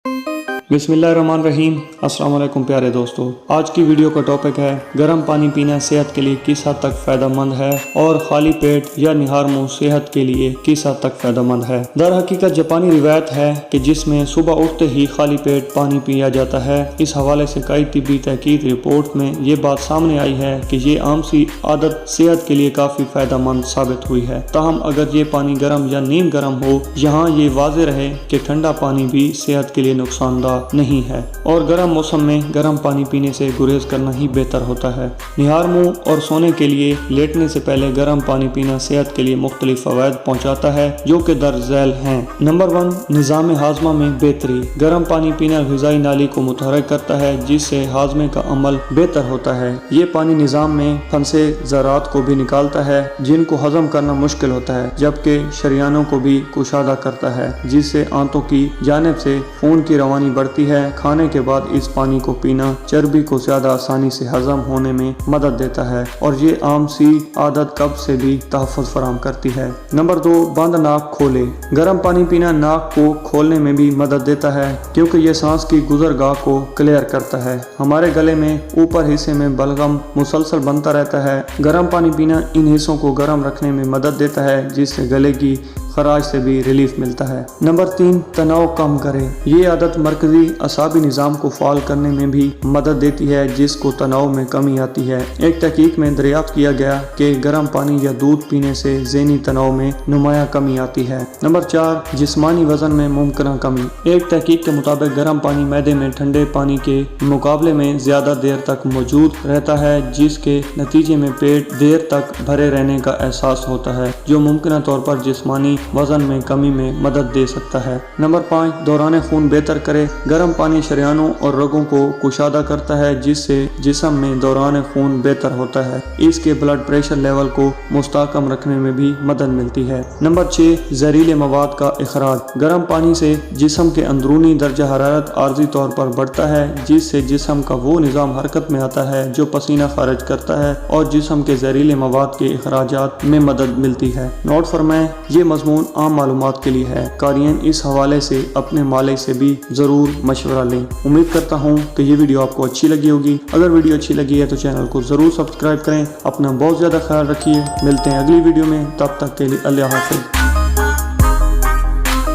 बिस्मिल्लाहिर्रहमानिर्रहीम। अस्सलाम वालेकुम प्यारे दोस्तों, आज की वीडियो का टॉपिक है गर्म पानी पीना सेहत के लिए किस हद तक फ़ायदेमंद है और खाली पेट या निहार मुंह सेहत के लिए किस हद तक फ़ायदेमंद है। दर हकीकत जापानी रिवायत है कि जिसमें सुबह उठते ही खाली पेट पानी पिया जाता है। इस हवाले से कई तिब्बी तहकीक रिपोर्ट में ये बात सामने आई है कि ये आम सी आदत सेहत के लिए काफ़ी फ़ायदेमंद साबित हुई है। ताहम अगर ये पानी गर्म या नीम गर्म हो, यहाँ ये वाज़े रहे कि ठंडा पानी भी सेहत के लिए नुकसानदा नहीं है और गर्म मौसम में गर्म पानी पीने से गुरेज करना ही बेहतर होता है। निहार मुंह और सोने के लिए लेटने से पहले गर्म पानी पीना सेहत के लिए मुख्तलिफ फवायद पहुंचाता है जो कि दर्ज झैल हैं। नंबर 1, निज़ाम हाजमा में बेहतरी। गर्म पानी पीना ग़िज़ाई नाली को मुतहर्रिक करता है जिससे हाजमे का अमल बेहतर होता है। ये पानी निज़ाम में फंसे ज़रात को भी निकालता है जिनको हजम करना मुश्किल होता है, जबकि शरियानों को भी कुशादा करता है जिससे आंतों की जानिब से खून की रवानी बढ़ती है। खाने के बाद इस पानी को पीना चर्बी को ज्यादा आसानी से हजम होने में मदद देता है और ये आम सी आदत कब्ज से भी तहफ़्फ़ुज़ फराहम करती है। नंबर 2, बंद नाक खोले। गर्म पानी पीना नाक को खोलने में भी मदद देता है क्योंकि ये सांस की गुजरगाह को क्लियर करता है। हमारे गले में ऊपर हिस्से में बलगम मुसलसल बनता रहता है। गर्म पानी पीना इन हिस्सों को गर्म रखने में मदद देता है जिससे गले की खराश से भी रिलीफ मिलता है। नंबर 3, तनाव कम करे। ये आदत मरकजी असाबी निज़ाम को फाल करने में भी मदद देती है जिसको तनाव में कमी आती है। एक तहकीक में दरियाफ्त किया गया कि गर्म पानी या दूध पीने से ज़हनी तनाव में नुमाया कमी आती है। नंबर 4, जिस्मानी वजन में मुमकिन कमी। एक तहकीक के मुताबिक गर्म पानी मैदे में ठंडे पानी के मुकाबले में ज्यादा देर तक मौजूद रहता है जिसके नतीजे में पेट देर तक भरे रहने का एहसास होता है जो मुमकिन तौर पर जिस्मानी वजन में कमी में मदद दे सकता है। नंबर 5, दौरान खून बेहतर करे। गर्म पानी शरियानों और रगों को कुशादा करता है जिससे जिस्म में दौरान खून बेहतर होता है। इसके ब्लड प्रेशर लेवल को मुस्तकम रखने में भी मदद मिलती है। नंबर 6, जहरीले मवाद का इखराज। गर्म पानी से जिस्म के अंदरूनी दर्जा हरारत आर्जी तौर पर बढ़ता है जिससे जिस्म का वो निज़ाम हरकत में आता है जो पसीना खारिज करता है और जिस्म के जहरीले मवाद के इखराजात में मदद मिलती है। नोट फरमाएं, ये मजमून आम मालूमात के लिए है। कारियन इस हवाले से अपने मालिक से भी जरूर मशवरा लें। उम्मीद करता हूँ कि ये वीडियो आपको अच्छी लगी होगी। अगर वीडियो अच्छी लगी है तो चैनल को जरूर सब्सक्राइब करें। अपना बहुत ज़्यादा ख्याल रखिए। मिलते हैं अगली वीडियो में, तब तक के लिए अल्लाह हाफ़िज़।